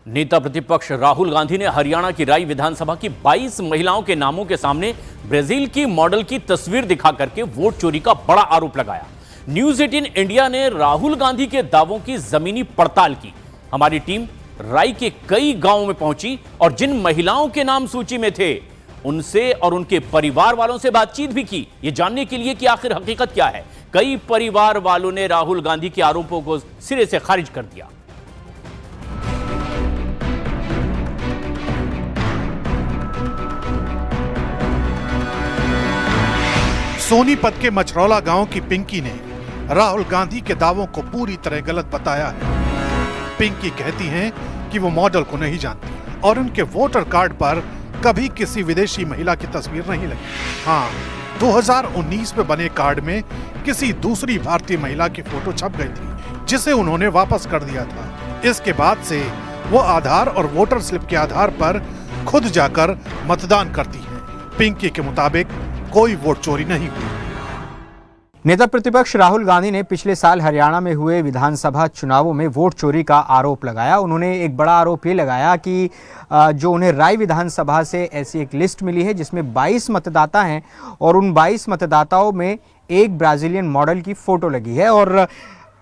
नेता प्रतिपक्ष राहुल गांधी ने हरियाणा की राई विधानसभा की 22 महिलाओं के नामों के सामने ब्राजील की मॉडल की तस्वीर दिखा करके वोट चोरी का बड़ा आरोप लगाया। न्यूज 18 इंडिया ने राहुल गांधी के दावों की जमीनी पड़ताल की। हमारी टीम राई के कई गांवों में पहुंची और जिन महिलाओं के नाम सूची में थे उनसे और उनके परिवार वालों से बातचीत भी की, ये जानने के लिए कि आखिर हकीकत क्या है। कई परिवार वालों ने राहुल गांधी के आरोपों को सिरे से खारिज कर दिया। सोनीपत के मचरौला गांव की पिंकी ने राहुल गांधी के दावों को पूरी तरह गलत बताया है। पिंकी कहती हैं कि वो मॉडल को नहीं जानती और उनके वोटर कार्ड पर कभी किसी विदेशी महिला की तस्वीर नहीं लगी। हाँ, 2019 में बने कार्ड में किसी दूसरी भारतीय महिला की फोटो छप गई थी, जिसे उन्होंने वापस कर दिया था। इसके बाद से वो आधार और वोटर स्लिप के आधार पर खुद जाकर मतदान करती है। पिंकी के मुताबिक कोई वोट चोरी नहीं हुई। नेता प्रतिपक्ष राहुल गांधी ने पिछले साल हरियाणा में हुए विधानसभा चुनावों में वोट चोरी का आरोप लगाया। उन्होंने एक बड़ा आरोप ये लगाया कि जो उन्हें राय विधानसभा से ऐसी एक लिस्ट मिली है जिसमें 22 मतदाता हैं और उन 22 मतदाताओं में एक ब्राजीलियन मॉडल की फोटो लगी है। और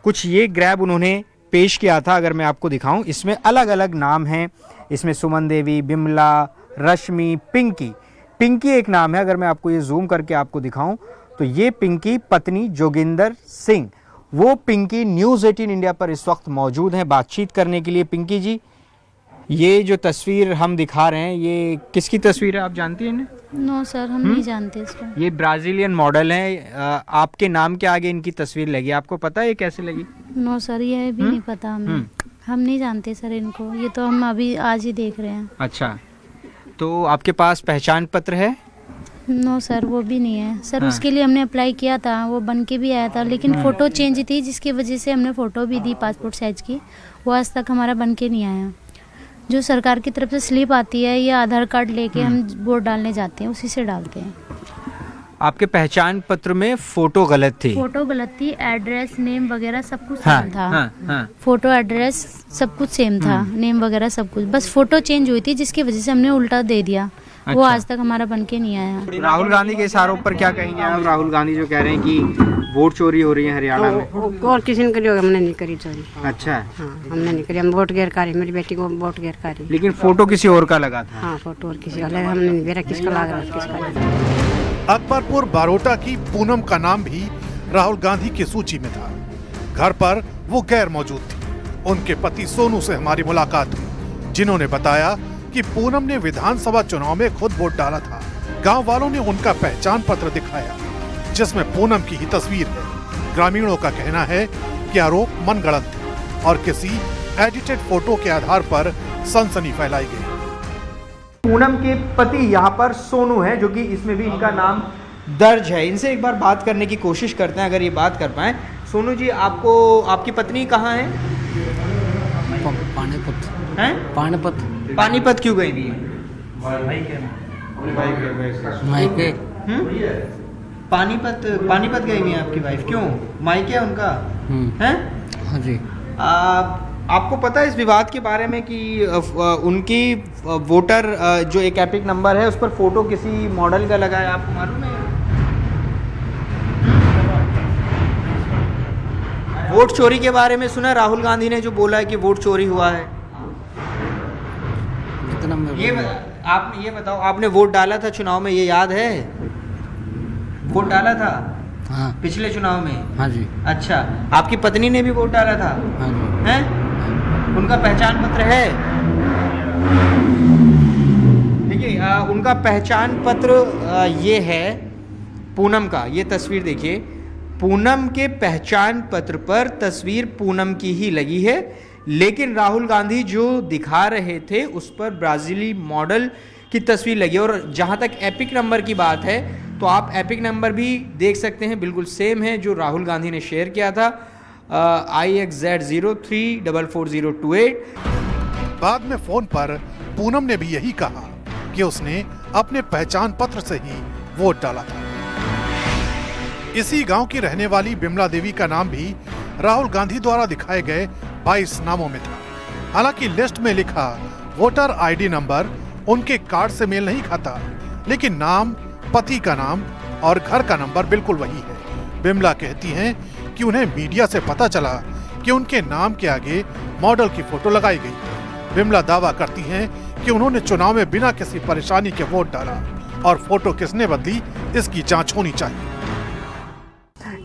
कुछ ये ग्रैब उन्होंने पेश किया था, अगर मैं आपको दिखाऊं, इसमें अलग अलग नाम हैं। इसमें सुमन देवी, बिमला, रश्मि, पिंकी। पिंकी एक नाम है। अगर मैं आपको ये जूम करके आपको दिखाऊं तो ये पिंकी पत्नी जोगिंदर सिंह, वो पिंकी न्यूज 18 इंडिया पर इस वक्त मौजूद हैं बातचीत करने के लिए। पिंकी जी, ये जो तस्वीर हम दिखा रहे हैं ये किसकी तस्वीर है, आप जानती हैं? नो सर, हम नहीं जानते इसको। ये ब्राजीलियन मॉडल है। आपके नाम के आगे इनकी तस्वीर लगी, आपको पता है ये कैसे लगी? नो सर, ये भी नहीं पता हमें। हम नहीं जानते सर इनको, ये तो हम अभी आज ही देख रहे हैं। अच्छा, तो आपके पास पहचान पत्र है? नो सर, वो भी नहीं है सर। उसके लिए हमने अप्लाई किया था, वो बन के भी आया था, लेकिन फ़ोटो चेंज थी जिसकी वजह से हमने फ़ोटो भी दी पासपोर्ट साइज की, वो आज तक हमारा बन के नहीं आया। जो सरकार की तरफ से स्लिप आती है या आधार कार्ड लेके हम वोट डालने जाते हैं, उसी से डालते हैं। आपके पहचान पत्र में फोटो गलत थी? फोटो गलत थी, एड्रेस, नेम वगैरह सब कुछ सेम था। फोटो, एड्रेस सब कुछ सेम था, नेम वगैरह सब कुछ, बस फोटो चेंज हुई थी जिसकी वजह से हमने उल्टा दे दिया। अच्छा। वो आज तक हमारा बन के नहीं आया। राहुल गांधी के इस आरोप पर क्या कहेंगे आप? राहुल गांधी जो कह रहे हैं कि वोट चोरी हो रही है हरियाणा में। और किसी ने करी होगी, हमने नहीं करी चोरी। अच्छा। हाँ, हमने नहीं करी, हम वोट गैरकारी, मेरी बेटी को वोट गैरकारी। लेकिन फोटो किसी और का लगा था। हाँ, फोटो और किसी का लगा, हमने नहीं देखा किसका लग रहा है, किसका लगा। अकबरपुर बारोटा की पूनम का नाम भी राहुल गांधी की सूची में था। घर पर वो गैर मौजूद थी। उनके पति सोनू से हमारी मुलाकात हुई, जिन्होंने बताया कि पूनम ने विधानसभा चुनाव में खुद वोट डाला था। गांव वालों ने उनका पहचान पत्र दिखाया जिसमें पूनम की ही तस्वीर है। ग्रामीणों का कहना है कि आरोप मनगढ़ंत थे और किसी एडिटेड फोटो के आधार पर सनसनी फैलाई गई। पूनम के पति यहाँ पर सोनू है, जो कि इसमें भी इनका नाम दर्ज है। इनसे एक बार बात करने की कोशिश करते हैं, अगर ये बात कर पाए। सोनू जी, आपको आपकी पत्नी कहाँ है? पानीपत। हैं? पानीपत। पानीपत क्यों गई थी? मायके। पानीपत गई हुई है आपकी वाइफ, क्यों? मायके है उनका? हैं? हाँ जी। आपको पता है इस विवाद के बारे में कि उनकी वोटर जो एक एपिक नंबर है उस पर फोटो किसी मॉडल का लगा है, आपको मालूम है? वोट चोरी के बारे में सुना राहुल गांधी ने जो बोला है कि वोट चोरी हुआ है? आपने ये बताओ, आपने वोट डाला था चुनाव में, ये याद है? वोट डाला था? हाँ। पिछले चुनाव में? हाँ जी। अच्छा, आपकी पत्नी ने भी वोट डाला था? हाँ जी। हैं? उनका पहचान पत्र है? देखिए, उनका पहचान पत्र ये है पूनम का। ये तस्वीर देखिए, पूनम के पहचान पत्र पर तस्वीर पूनम की ही लगी है, लेकिन राहुल गांधी जो दिखा रहे थे उस पर ब्राजीली मॉडल की तस्वीर लगी। और जहां तक एपिक नंबर की बात है तो आप एपिक नंबर भी देख सकते हैं, बिल्कुल सेम है जो राहुल गांधी ने शेयर किया था, IXZ03444028। बाद में फोन पर पूनम ने भी यही कहा कि उसने अपने पहचान पत्र से ही वोट डाला था। इसी गांव की रहने वाली बिमला देवी का नाम भी राहुल गांधी द्वारा दिखाए गए 22 नामों में था। हालांकि लिस्ट में लिखा वोटर आईडी नंबर उनके कार्ड से मेल नहीं खाता, लेकिन नाम, पति का नाम और घर का नंबर बिल्कुल वही है। बिमला कहती हैं कि उन्हें मीडिया से पता चला कि उनके नाम के आगे मॉडल की फोटो लगाई गई है। बिमला दावा करती हैं कि उन्होंने चुनाव में बिना किसी परेशानी के वोट डाला और फोटो किसने बदली इसकी जांच होनी चाहिए।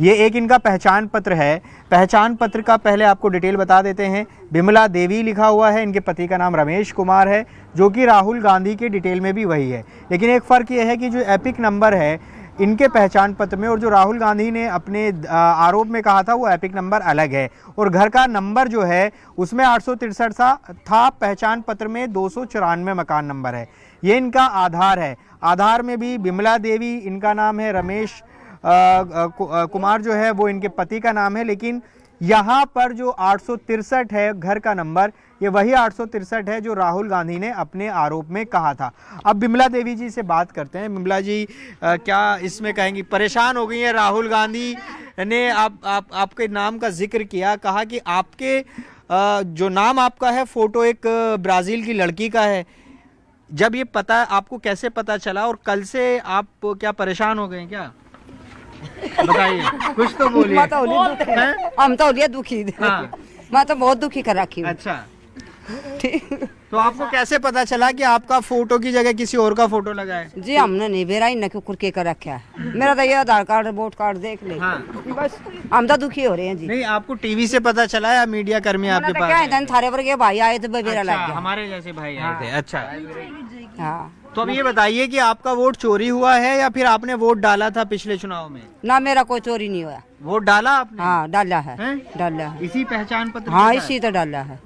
ये एक इनका पहचान पत्र है। पहचान पत्र का पहले आपको डिटेल बता देते हैं। बिमला देवी लिखा हुआ है, इनके पति का नाम रमेश कुमार है, जो कि राहुल गांधी के डिटेल में भी वही है। लेकिन एक फ़र्क ये है कि जो एपिक नंबर है इनके पहचान पत्र में और जो राहुल गांधी ने अपने आरोप में कहा था वो एपिक नंबर अलग है। और घर का नंबर जो है उसमें 863 था, पहचान पत्र में 294 मकान नंबर है। ये इनका आधार है। आधार में भी बिमला देवी इनका नाम है, रमेश कुमार जो है वो इनके पति का नाम है। लेकिन यहाँ पर जो 863 है घर का नंबर, ये वही 863 है जो राहुल गांधी ने अपने आरोप में कहा था। अब बिमला देवी जी से बात करते हैं। बिमला जी क्या इसमें कहेंगी? परेशान हो गई है, राहुल गांधी ने आपके नाम का जिक्र किया, कहा कि आपके जो नाम आपका है फोटो एक ब्राज़ील की लड़की का है। जब ये पता आपको कैसे पता चला और कल से आप क्या परेशान हो गए हैं क्या? बताइए, कुछ तो बोलिए। हम तो दुखी। हाँ। मैं तो बहुत दुखी कर रखी हूँ। अच्छा, तो आपको कैसे पता चला कि आपका फोटो की जगह किसी और का फोटो लगा है? जी हमने नहीं बेरा इन कुरके कर रखा है। मेरा तो ये आधार कार्ड वोट कार्ड देख ले। हाँ। बस हम तो दुखी हो रहे हैं जी। नहीं, आपको टीवी से पता चला या मीडिया कर्मी आपके पास क्या आए? है, थारे वर्गे भाई आए थे बेरा लग अच्छा, गया। हमारे जैसे भाई आए थे। अच्छा, हाँ। तो अब ये बताइए कि आपका वोट चोरी हुआ है या फिर आपने वोट डाला था पिछले चुनाव में? ना मेरा कोई चोरी नहीं हुआ। वोट डाला आपने? हाँ डाला है, हैं? डाला है। इसी पहचान पत्र हाँ के साथ? इसी तो डाला है।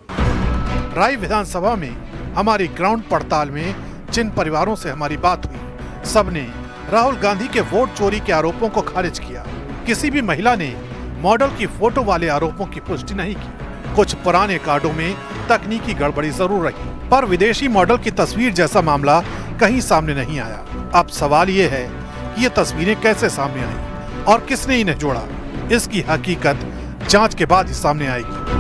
राय विधानसभा में हमारी ग्राउंड पड़ताल में जिन परिवारों से हमारी बात हुई, सबने राहुल गांधी के वोट चोरी के आरोपों को खारिज किया। किसी भी महिला ने मॉडल की फोटो वाले आरोपों की पुष्टि नहीं की। कुछ पुराने कार्डों में तकनीकी गड़बड़ी जरूर रही, पर विदेशी मॉडल की तस्वीर जैसा मामला कहीं सामने नहीं आया। अब सवाल ये है कि ये तस्वीरें कैसे सामने आई और किसने इन्हें जोड़ा? इसकी हकीकत जांच के बाद ही सामने आएगी।